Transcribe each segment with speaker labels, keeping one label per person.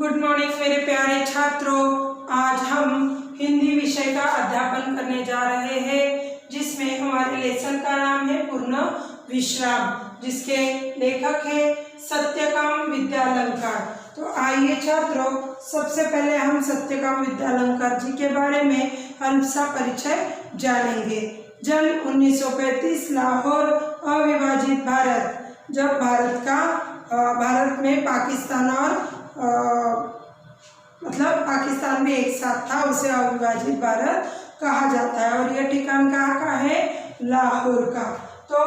Speaker 1: Good morning मेरे प्यारे छात्रों। आज हम हिंदी विषय का अध्यापन करने जा रहे हैं, जिसमें हमारे लेसन का नाम है पूर्ण विश्राम, जिसके लेखक है सत्यकाम विद्यालंकार। तो आइए छात्रों, सबसे पहले हम सत्यकाम विद्यालंकार जी के बारे में हल्का सा परिचय जानेंगे। जन्म 1935, लाहौर, अविभाजित भारत। जब भारत में पाकिस्तान और पाकिस्तान भी एक साथ था, उसे अविभाजित भारत कहा जाता है। और यह ठिकान कहाँ का है? लाहौर का। तो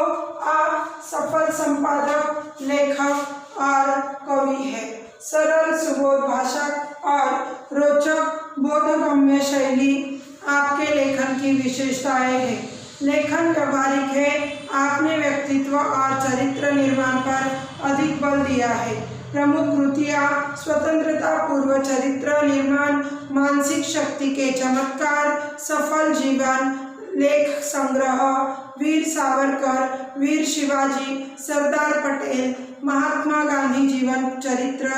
Speaker 1: आप सफल संपादक, लेखक और कवि है। सरल सुबोध भाषा और रोचक बोधगम्य शैली आपके लेखन की विशेषताएं हैं। लेखन व्यावहारिक है। आपने व्यक्तित्व और चरित्र निर्माण पर अधिक बल दिया है। प्रमुख कृतियाँ: स्वतंत्रता पूर्व चरित्र निर्माण, मानसिक शक्ति के चमत्कार, सफल जीवन, लेख संग्रह, वीर सावरकर, वीर शिवाजी, सरदार पटेल, महात्मा गांधी जीवन चरित्र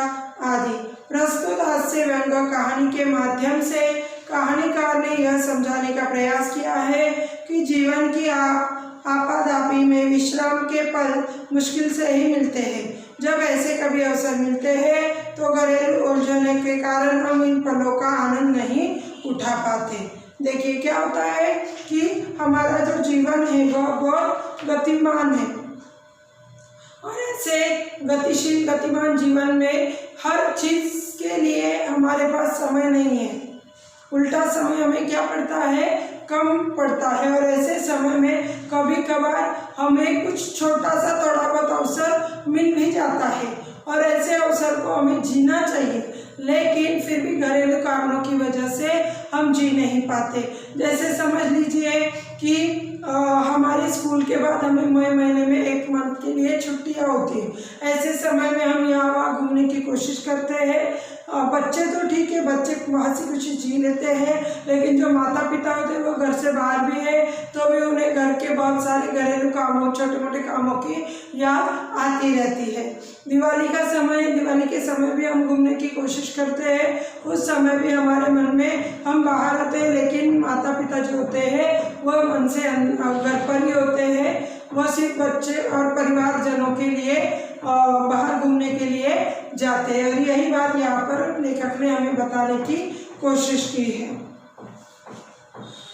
Speaker 1: आदि। प्रस्तुत हास्य व्यंग कहानी के माध्यम से कहानीकार ने यह समझाने का प्रयास किया है कि जीवन की आपाधापी में विश्राम के पल मुश्किल से ही मिलते हैं। जब ऐसे कभी अवसर मिलते हैं तो घरेलू उलझनों के कारण हम इन पलों का आनंद नहीं उठा पाते। देखिए क्या होता है कि हमारा जो जीवन है वह बहुत गतिमान है, और ऐसे गतिशील गतिमान जीवन में हर चीज के लिए हमारे पास समय नहीं है। उल्टा समय हमें क्या पड़ता है? कम पड़ता है। और ऐसे समय में कभी कभार हमें कुछ छोटा सा थोड़ा बहुत अवसर मिल भी जाता है, और ऐसे अवसर को हमें जीना चाहिए। लेकिन फिर भी घरेलू कारणों की वजह से हम जी नहीं पाते। जैसे समझ लीजिए कि हमारे स्कूल के बाद हमें मई महीने में 1 मंथ के लिए छुट्टियां होती है। ऐसे समय में हम यहाँ वहाँ घूमने की कोशिश करते हैं। बच्चे तो ठीक है, बच्चे हंसी खुशी जी लेते हैं, लेकिन जो माता पिता होते हैं वो घर से बाहर भी है तो भी उन्हें घर के बहुत सारे घरेलू कामों, छोटे मोटे कामों की याद आती रहती है। दिवाली के समय भी हम घूमने की कोशिश करते हैं। उस समय भी हमारे मन में हम बाहर होते हैं, लेकिन माता पिता जो होते हैं वह मन से घर पर ही होते हैं। वह सिर्फ बच्चे और परिवारजनों के लिए बाहर घूमने के लिए जाते हैं। और यही बात यहाँ पर लेखक ने हमें बताने की कोशिश की है।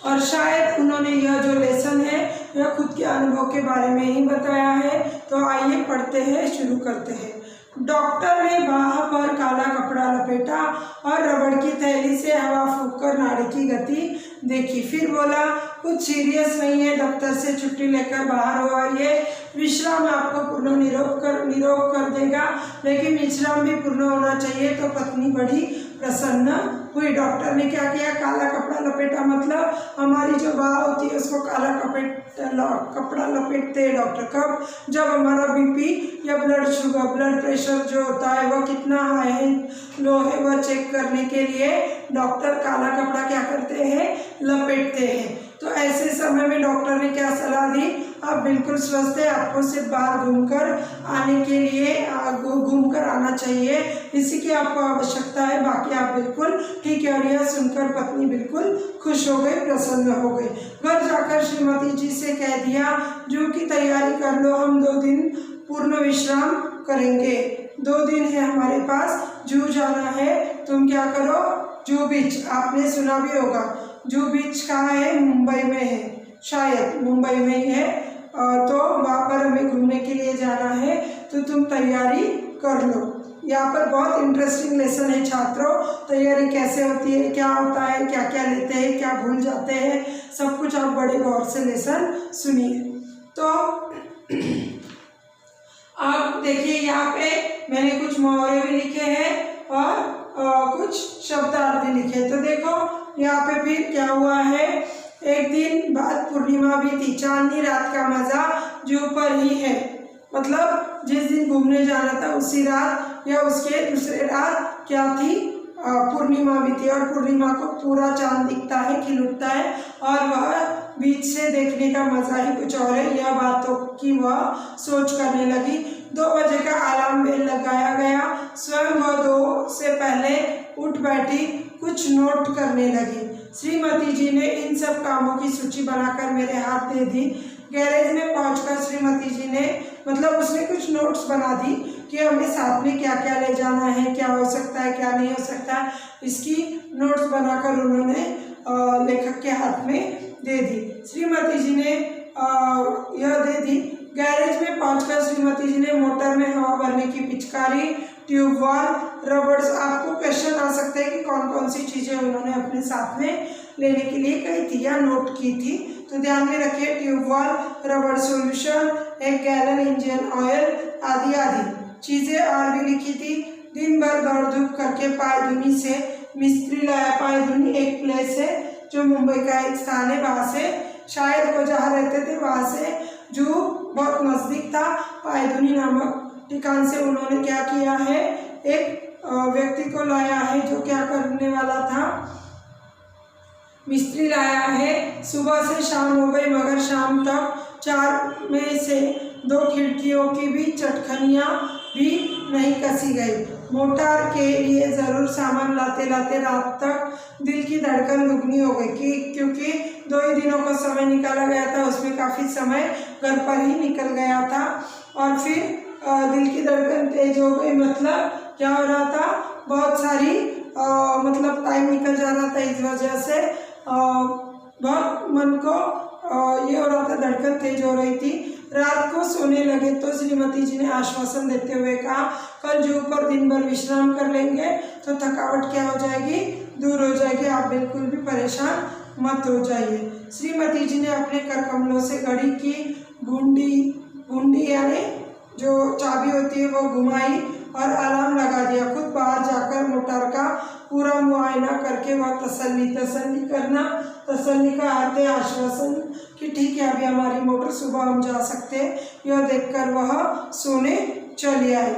Speaker 1: और शायद उन्होंने यह जो लेसन है यह खुद के अनुभव के बारे में ही बताया है। तो आइए पढ़ते हैं, शुरू करते हैं। डॉक्टर ने बाह पर काला कपड़ा लपेटा और रबड़ की थैली से हवा फूंककर नाड़ी की गति देखी। फिर बोला, कुछ सीरियस नहीं है, दफ्तर से छुट्टी लेकर बाहर हो आइए। विश्राम आपको पूर्ण निरोग कर देगा, लेकिन विश्राम भी पूर्ण होना चाहिए। तो पत्नी बड़ी प्रसन्न हुई। डॉक्टर ने क्या किया? काला कपड़ा लपेटा, मतलब हमारी जो बाह होती है उसको काला कपड़ा लपेटते हैं डॉक्टर। कब? जब हमारा बीपी या ब्लड शुगर, ब्लड प्रेशर जो होता है वह कितना हाई है, लो है, वह चेक करने के लिए डॉक्टर काला कपड़ा क्या करते हैं? लपेटते हैं। तो ऐसे समय में डॉक्टर ने क्या सलाह दी? आप बिल्कुल स्वस्थ है, आपको सिर्फ बाहर घूमकर आना चाहिए, इसी की आपको आवश्यकता है, बाकी आप बिल्कुल ठीक है। और यह सुनकर पत्नी बिल्कुल खुश हो गई, प्रसन्न हो गई। घर जाकर श्रीमती जी से कह दिया, जू की तैयारी कर लो, हम 2 दिन पूर्ण विश्राम करेंगे। 2 दिन है हमारे पास, जू जाना है। तुम क्या करो? जू बीच, आपने सुना भी होगा। जू बीच कहाँ है? मुंबई में है, शायद मुंबई में ही है। तो वहाँ पर हमें घूमने के लिए जाना है, तो तुम तैयारी कर लो। यहाँ पर बहुत इंटरेस्टिंग लेसन है छात्रों। तैयारी कैसे होती है, क्या होता है, क्या क्या लेते हैं, क्या भूल जाते हैं, सब कुछ आप बड़े गौर से लेसन सुनिए। तो आप देखिए, यहाँ पे मैंने कुछ मुहावरे भी लिखे हैं और कुछ शब्दार्थ भी लिखे। तो देखो यहाँ पे फिर क्या हुआ है। एक दिन बाद पूर्णिमा भी थी, चांदनी रात का मजा जू पर ही है। मतलब जिस दिन घूमने जाना था उसी रात या उसके दूसरे रात क्या थी? पूर्णिमा भी थी और पूर्णिमा को पूरा चांद दिखता है, खिल उठता है और वह बीच से देखने का मजा ही कुछ और है। यह बातों की वह सोच करने लगी। 2 बजे का अलार्म बेल लगाया गया। स्वयं वह 2 से पहले उठ बैठी, कुछ नोट करने लगी। श्रीमती जी ने इन सब कामों की सूची बनाकर मेरे हाथ दे दी। गैरेज में पहुंचकर श्रीमती जी ने मतलब उसने कुछ नोट्स बना दी कि हमें साथ में क्या क्या ले जाना है, क्या हो सकता है, क्या नहीं हो सकता है। इसकी नोट्स बनाकर उन्होंने लेखक के हाथ में दे दी। श्रीमती जी ने यह दे दी। गैरेज में पहुंचकर श्रीमती जी ने मोटर में हवा भरने की पिचकारी, ट्यूबवेल, रबर्स, आपको क्वेश्चन आ सकते हैं कि कौन कौन सी चीज़ें उन्होंने अपने साथ में लेने के लिए कही थी या नोट की थी, तो ध्यान में रखिए। Tube well, rubber solution, 1 gallon engine oil आदि आदि चीज़ें और भी लिखी थी। दिन भर दौड़ धूप करके पायधुनी से मिस्त्री लाया। पायधुनी एक प्लेस है जो मुंबई का एक स्थान है, वहाँ से शायद वो जहाँ रहते थे वहाँ से जो बहुत नज़दीक था पायधुनी नामक ठिकान से उन्होंने क्या किया है, एक व्यक्ति को लाया है जो क्या करने वाला था, मिस्त्री लाया है। सुबह से शाम हो गई मगर शाम तक 4 में से 2 खिड़कियों की भी चटखनियाँ भी नहीं कसी गई। मोटर के लिए ज़रूर सामान लाते लाते रात तक दिल की धड़कन दुगनी हो गई क्योंकि 2 ही दिनों का समय निकाला गया था, उसमें काफ़ी समय घर पर ही निकल गया था। और फिर दिल की धड़कन तेज हो गई, मतलब क्या हो रहा था, बहुत सारी मतलब टाइम निकल जा रहा था, इस वजह से बहुत मन को ये हो रहा था, धड़कन तेज हो रही थी। रात को सोने लगे तो श्रीमती जी ने आश्वासन देते हुए कहा, कल जू पर दिन भर विश्राम कर लेंगे तो थकावट क्या हो जाएगी, दूर हो जाएगी, आप बिल्कुल भी परेशान मत हो जाइए। श्रीमती जी ने अपने कर कमलों से घड़ी की घुंडी यानी जो चाबी होती है वो घुमाई और अलार्म लगा दिया। खुद बाहर जाकर मोटर का पूरा मुआयना करके वह तसल्ली का अर्थ है आश्वासन कि ठीक है अभी हमारी मोटर, सुबह हम जा सकते हैं, यह देखकर वह सोने चली आई।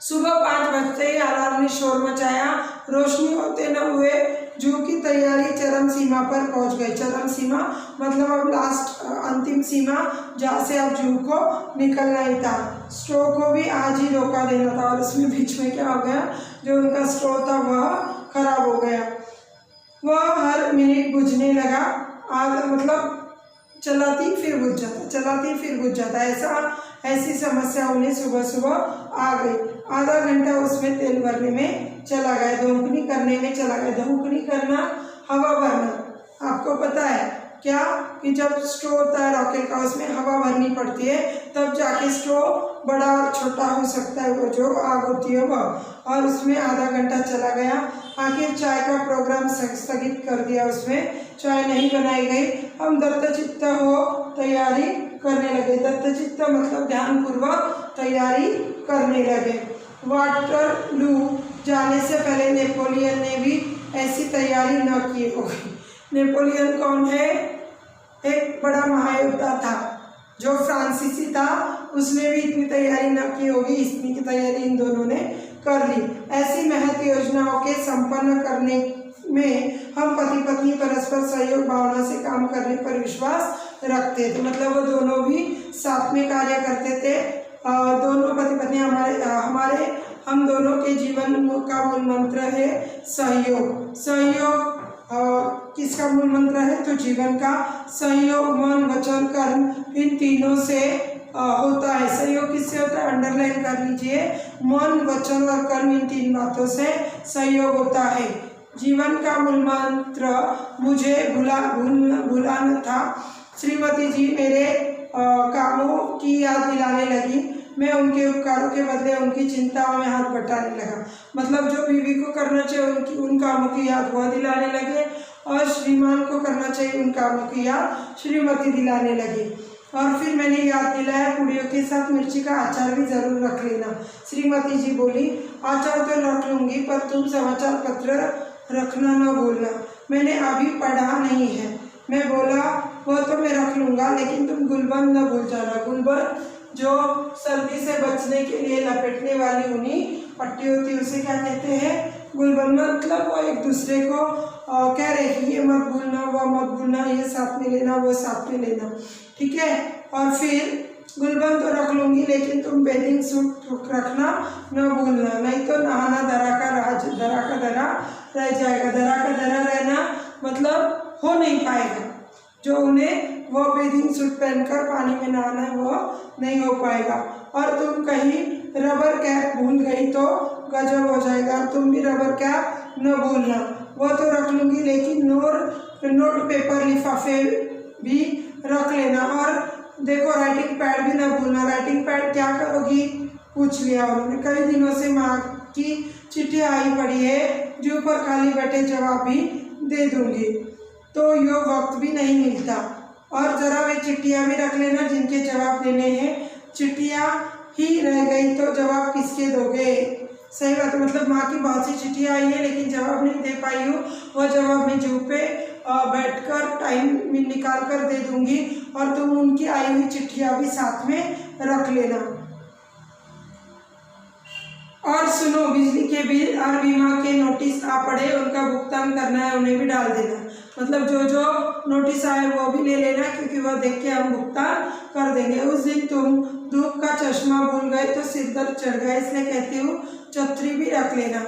Speaker 1: सुबह 5 बजते ही अलार्म ने शोर मचाया। रोशनी होते न हुए जू की तैयारी चरम सीमा पर पहुंच गई। चरम सीमा मतलब अब लास्ट अंतिम सीमा जहाँ से अब जू को निकलना ही था। स्ट्रो को भी आज ही रोका देना था और उसमें बीच में क्या हो गया, जो उनका स्ट्रो था वह खराब हो गया। वह हर मिनट बुझने लगा, मतलब चलाती फिर बुझ जाता, चलाती फिर बुझ जाता, ऐसी समस्या उन्हें सुबह सुबह आ गई। आधा घंटा उसमें तेल भरने में चला गया, धूपनी करने में चला गया। धूपनी करना, हवा भरना, आपको पता है क्या कि जब स्ट्रो होता है रॉकेट का उसमें हवा भरनी पड़ती है तब जाके स्ट्रो बड़ा और छोटा हो सकता है, वो जो आग होती है वह, और उसमें आधा घंटा चला गया। आखिर चाय का प्रोग्राम स्थगित कर दिया, उसमें चाय नहीं बनाई गई। हम दत्तचित्त हो तैयारी करने लगे। दत्तचित्त मतलब ध्यानपूर्वक तैयारी करने लगे। वाटरलू जाने से पहले नेपोलियन ने भी ऐसी तैयारी न की होगी। नेपोलियन कौन है? एक बड़ा महायोद्धा था जो फ्रांसीसी था, उसने भी इतनी तैयारी न की होगी, इतनी की तैयारी इन दोनों ने कर ली। ऐसी महत योजनाओं के संपन्न करने में हम पति पत्नी परस्पर सहयोग भावना से काम करने पर विश्वास रखते थे। मतलब वो दोनों भी साथ में कार्य करते थे। दोनों पति पत्नी हम दोनों के जीवन का मूल मंत्र है सहयोग। सहयोग किसका मूल मंत्र है? तो जीवन का सहयोग मन वचन कर्म, इन तीनों से होता है। सहयोग किससे होता है? अंडरलाइन कर लीजिए, मन वचन और कर्म, इन 3 बातों से सहयोग होता है। जीवन का मूल मंत्र मुझे भुलाना था। श्रीमती जी मेरे कामों की याद दिलाने लगी। मैं उनके उपकारों के बदले उनकी चिंताओं में हाथ बटाने लगा। मतलब जो बीवी को करना चाहिए उन कामों की याद वह दिलाने लगे और श्रीमान को करना चाहिए उन कामों की याद श्रीमती दिलाने लगी। और फिर मैंने याद दिलाया पूड़ियों के साथ मिर्ची का अचार भी जरूर रख लेना। श्रीमती जी बोली, अचार तो रख लूँगी पर तुम समाचार पत्र रखना न भूलना, मैंने अभी पढ़ा नहीं है। मैं बोला, वो तो मैं रख लूँगा लेकिन तुम गुलबंद न भूल जाना। गुलबंद जो सर्दी से बचने के लिए लपेटने वाली ऊनी पट्टी होती है, उसे क्या कहते हैं? गुलबंद मतलब वो एक दूसरे को कह रहे कि ये मत भूलना, वो मत भूलना, ये साथ में लेना, वो साथ में लेना, ठीक है। और फिर गुलबंद तो रख लूँगी लेकिन तुम बेदिंग सूट रखना न भूलना, नहीं तो नहाना धरा का धरा रह जाएगा। धरा का धरा रहना मतलब हो नहीं पाएगा, जो उन्हें वो बेदिंग सूट पहनकर पानी में नहाना है वो नहीं हो पाएगा। और तुम कहीं रबर कैप भूल गई तो गजब हो जाएगा, तुम भी रबर कैप न भूलना, वो तो रख लूँगी लेकिन नोट पेपर लिफाफे भी रख लेना। और देखो राइटिंग पैड भी ना भूलना। राइटिंग पैड क्या करोगी पूछ लिया उन्होंने। कई दिनों से माँ की चिट्ठी आई पड़ी है, जो पर खाली बैठे जवाब भी दे दूंगी, तो यो वक्त भी नहीं मिलता। और ज़रा वे चिट्ठियाँ भी रख लेना जिनके जवाब देने हैं। चिट्ठियाँ ही रह गई तो जवाब किसके दोगे? सही बात है, मतलब माँ की बहुत सी चिट्ठियाँ आई है लेकिन जवाब नहीं दे पाई हूँ, वो जवाब मैं जू पे बैठकर टाइम निकाल कर दे दूंगी। और तुम उनकी आई हुई चिट्ठियाँ भी साथ में रख लेना। और सुनो, बिजली के बिल और बीमा के नोटिस आ पड़े, उनका भुगतान करना है, उन्हें भी डाल देना। मतलब जो जो नोटिस आए वो भी ले लेना, क्योंकि वह देख के हम भुगतान कर देंगे। उस दिन तुम धूप का चश्मा भूल गए तो सिर दर्द चढ़ गया, इसलिए कहती हूँ छतरी भी रख लेना।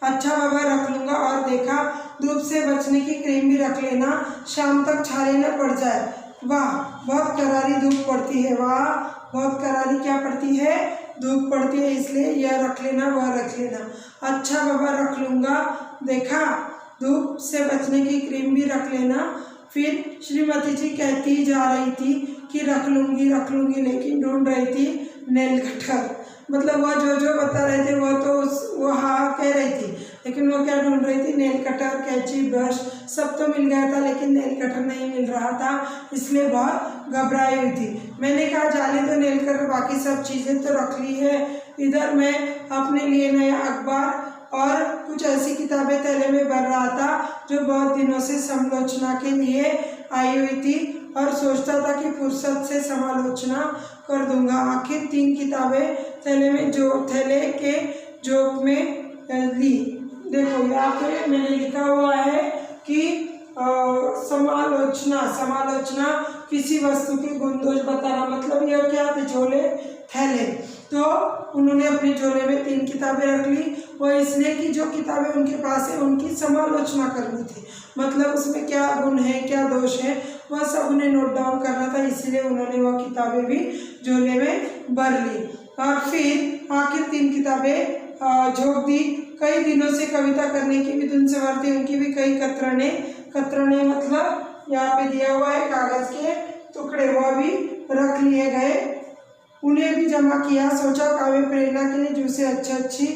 Speaker 1: अच्छा बाबा रख लूँगा। और देखा, धूप से बचने की क्रीम भी रख लेना, शाम तक छाले न पड़ जाए। वाह बहुत करारी धूप पड़ती है, वाह बहुत करारी क्या पड़ती है, धूप पड़ती है, इसलिए यह रख लेना, वह रख लेना। अच्छा बाबा रख लूँगा। देखा, धूप से बचने की क्रीम भी रख लेना। फिर श्रीमती जी कहती जा रही थी कि रख लूँगी लेकिन ढूंढ रही थी नेल कटर। मतलब वह जो बता रहे थे वो हाँ कह रही थी, लेकिन वो क्या ढूंढ रही थी? नेल कटर, कैंची, ब्रश सब तो मिल गया था लेकिन नेल कटर नहीं मिल रहा था, इसलिए बहुत घबराई हुई थी। मैंने कहा जाने तो नेल कटर, बाकी सब चीज़ें तो रख ली है। इधर मैं अपने लिए नया अखबार और कुछ ऐसी किताबें थैले में भर रहा था जो बहुत दिनों से समालोचना के लिए आई हुई थी, और सोचता था कि फुर्सत से समालोचना कर दूंगा। आखिर 3 किताबें थैले के जोक में ली। देखो यहाँ पे मैंने लिखा हुआ है कि समालोचना किसी वस्तु की गुण दोष बताना, मतलब यह क्या थे? झोले थैले। तो उन्होंने अपने झोले में 3 किताबें रख ली, वो इसलिए कि जो किताबें उनके पास है उनकी समालोचना करनी थी, मतलब उसमें क्या गुण है क्या दोष है वह सब उन्हें नोट डाउन करना था, इसलिए उन्होंने वह किताबें भी झोले में भर ली। और फिर आखिर 3 किताबें झोंक दी। कई दिनों से कविता करने की भी धुन सवार थी, उनकी भी कई कतरने मतलब यहाँ पे दिया हुआ है कागज के टुकड़े, वह भी रख लिए गए, उन्हें भी जमा किया। सोचा काव्य प्रेरणा के लिए जू से अच्छी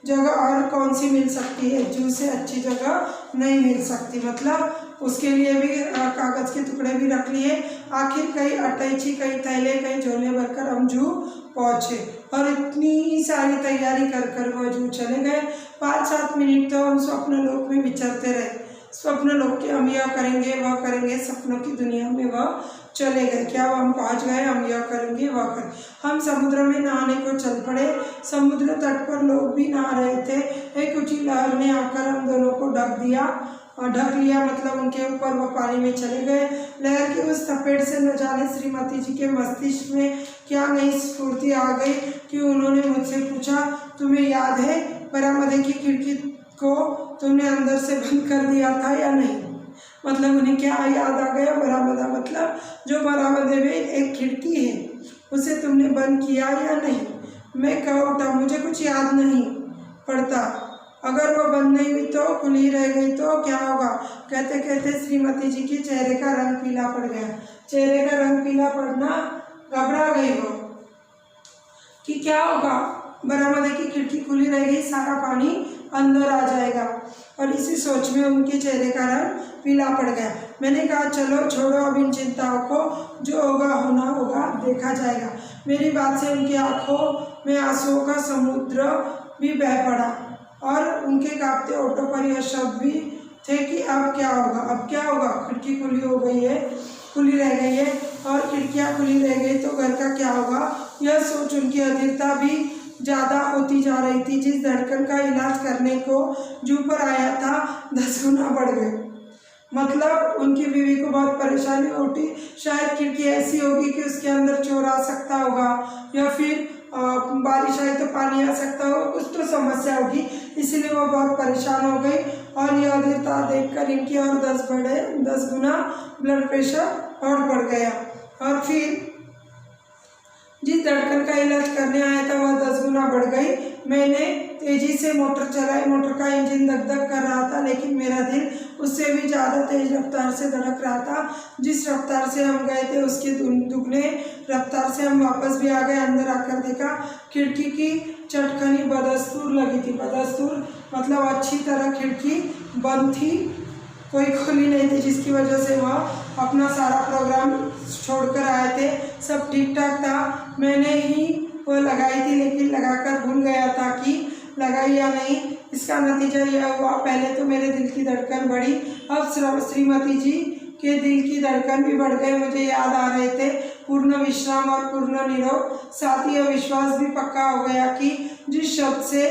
Speaker 1: जगह और कौन सी मिल सकती है? जू से अच्छी जगह नहीं मिल सकती, मतलब उसके लिए भी कागज के टुकड़े भी रख लिए। आखिर कई अटैची, कई थैले, कई झोले भरकर हम जू पहुँचे, और इतनी सारी तैयारी कर वो जू चले गए। 5-7 मिनट तो हम स्वप्न लोक में विचरते रहे। स्वप्न लोक के हम यह करेंगे वह करेंगे, सपनों की दुनिया में वह चले गए। क्या हम पहुंच गए? हम यह करेंगे वह करेंगे। हम समुद्र में नहाने को चल पड़े। समुद्र तट पर लोग भी नहा रहे थे। एक ऊंची लहर ने आकर हम दोनों को ढक लिया, मतलब उनके ऊपर वो पानी में चले गए। लहर की उस थपेड़ से न जाने श्रीमती जी के मस्तिष्क में क्या नई स्फूर्ति आ गई कि उन्होंने मुझसे पूछा, तुम्हें याद है बरामदे की खिड़की को तुमने अंदर से बंद कर दिया था या नहीं? मतलब उन्हें क्या याद आ गया? बरामदा मतलब जो बरामदे में एक खिड़की है उसे तुमने बंद किया या नहीं? मैं कह उठा, मुझे कुछ याद नहीं पड़ता। अगर वो बंद नहीं हुई तो, खुली रह गई तो क्या होगा? कहते कहते श्रीमती जी के चेहरे का रंग पीला पड़ गया। चेहरे का रंग पीला पड़ना, घबरा गई वो कि क्या होगा, बरामदे की खिड़की खुली रह गई, सारा पानी अंदर आ जाएगा। और इसी सोच में उनके चेहरे का रंग पीला पड़ गया। मैंने कहा चलो छोड़ो अब इन चिंताओं को, जो होगा होना होगा, देखा जाएगा। मेरी बात से उनकी आंखों में आंसुओं का समुद्र भी बह पड़ा, और उनके कांपते ओठों पर यह शब्द भी थे कि अब क्या होगा? खिड़की खुली रह गई है, और खिड़कियाँ खुली रह गई तो घर का क्या होगा? यह सोच उनकी अधीरता भी ज़्यादा होती जा रही थी। जिस धड़कन का इलाज करने को जू पर आया था 10 गुना बढ़ गई। मतलब उनकी बीवी को बहुत परेशानी उठी। शायद खिड़की ऐसी होगी कि उसके अंदर चोर आ सकता होगा, या फिर बारिश आई तो पानी आ सकता होगा, कुछ तो समस्या होगी, इसलिए वो बहुत परेशान हो गई। और यह अधीरता देखकर इनकी और 10 गुना ब्लड प्रेशर और बढ़ गया। और फिर जिस धड़कन का इलाज करने आया था वह 10 गुना बढ़ गई। मैंने तेज़ी से मोटर चलाई, मोटर का इंजन धक धक कर रहा था, लेकिन मेरा दिल उससे भी ज़्यादा तेज रफ्तार से धड़क रहा था। जिस रफ्तार से हम गए थे उसके दुगने रफ्तार से हम वापस भी आ गए। अंदर आकर देखा खिड़की की चटखनी बदस्तूर लगी थी। बदस्तूर मतलब अच्छी तरह खिड़की बंद थी, कोई खुली नहीं थी, जिसकी वजह से वह अपना सारा प्रोग्राम छोड़कर आए थे। सब ठीक ठाक था। मैंने ही वो लगाई थी, लेकिन लगाकर भूल गया था कि लगाई या नहीं। इसका नतीजा यह हुआ, पहले तो मेरे दिल की धड़कन बढ़ी, अब श्रीमती जी के दिल की धड़कन भी बढ़ गई। मुझे याद आ रहे थे पूर्ण विश्राम और पूर्ण निरोग। साथ ही यह विश्वास भी पक्का हो गया कि जिस शब्द से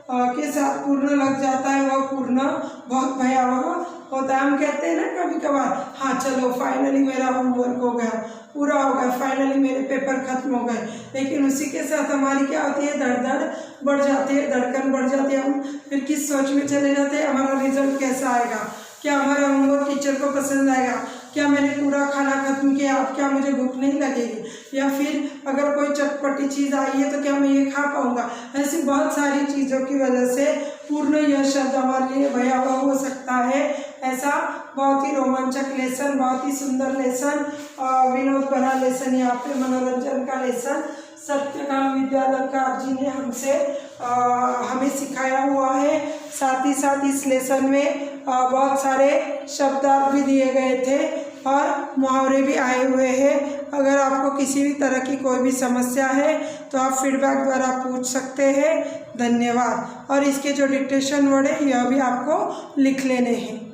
Speaker 1: के साथ पूर्ण लग जाता है वह पूर्ण बहुत भयावह होता है। हम कहते हैं ना कभी कभार, हाँ चलो फाइनली मेरा होमवर्क हो गया, पूरा हो गया, फाइनली मेरे पेपर खत्म हो गए। लेकिन उसी के साथ हमारी क्या होती है, धड़धड़ बढ़ जाती है, धड़कन बढ़ जाती है। हम फिर किस सोच में चले जाते हैं, हमारा रिजल्ट कैसा आएगा, क्या हमारा होमवर्क टीचर को पसंद आएगा, क्या मैंने पूरा खाना खत्म किया, अब क्या मुझे भूख नहीं लगेगी, या फिर अगर कोई चटपटी चीज़ आई है तो क्या मैं ये खा पाऊँगा। ऐसी बहुत सारी चीज़ों की वजह से पूर्ण यह शब्द हमारे लिए भयावह हो सकता है। ऐसा बहुत ही रोमांचक लेसन, बहुत ही सुंदर लेसन, विनोद भरा लेसन, यहाँ पे मनोरंजन का लेसन सत्यकाम विद्यालंकार जी ने हमें सिखाया हुआ है। साथ ही साथ इस लेसन में बहुत सारे शब्दार्थ भी दिए गए थे और मुहावरे भी आए हुए हैं। अगर आपको किसी भी तरह की कोई भी समस्या है तो आप फीडबैक द्वारा पूछ सकते हैं। धन्यवाद। और इसके जो डिक्टेशन वर्ड है यह भी आपको लिख लेने हैं।